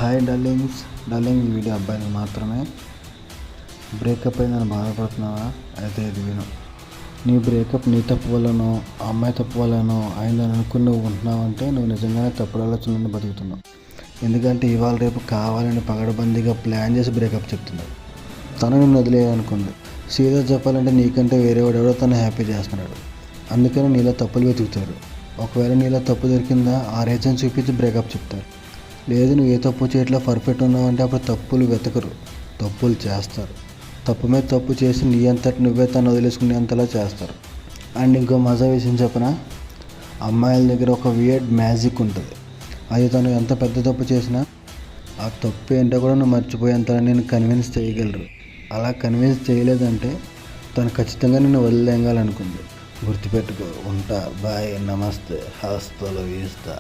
Hi darlings, ఈ video అబ్బాయిలకు మాత్రమే. బ్రేకప్ అయిందని బాధపడుతున్నావా? అయితే ఇది విను. నీ బ్రేకప్ నీ తప్పు వల్లనో ఆ అమ్మాయి తప్పు వల్లనో అయిందని అనుకుని నువ్వు ఉంటున్నావు అంటే నువ్వు నిజంగానే తప్పుడు ఆలోచనలను బతుకుతున్నావు. ఎందుకంటే ఇవాళ రేపు కావాలని పగడబందీగా ప్లాన్ చేసి బ్రేకప్ చెప్తున్నాడు. తను నిన్ను వదిలేయాలనుకుంది. సీరియస్ చెప్పాలంటే నీకంటే వేరేవాడెవడో తను హ్యాపీ చేస్తున్నాడు. అందుకని నీలో తప్పులు వెతుకుతారు. ఒకవేళ నీలో తప్పు దొరికిందా ఆ రీజన్ చూపించి బ్రేకప్ చెప్తారు. లేదు నువ్వు ఏ తప్పు చేయట్లా పర్ఫెక్ట్ ఉన్నావంటే అప్పుడు తప్పులు వెతకరు, తప్పులు చేస్తారు. తప్పు మీద తప్పు చేసి నీ అంతటి నువ్వే తను వదిలేసుకునేంతలా చేస్తారు. అండ్ ఇంకో మజా విషయం చెప్పనా, అమ్మాయిల దగ్గర ఒక వియర్డ్ మ్యాజిక్ ఉంటుంది. అది తను ఎంత పెద్ద తప్పు చేసినా ఆ తప్పు ఏంటో కూడా నువ్వు మర్చిపోయేంతలా నేను కన్విన్స్ చేయగలరు. అలా కన్విన్స్ చేయలేదంటే తను ఖచ్చితంగా నిన్ను వదిలేయాలనుకుంది. గుర్తుపెట్టుకో. ఉంటా. బాయ్. నమస్తే. హస్తలో వీస్తా.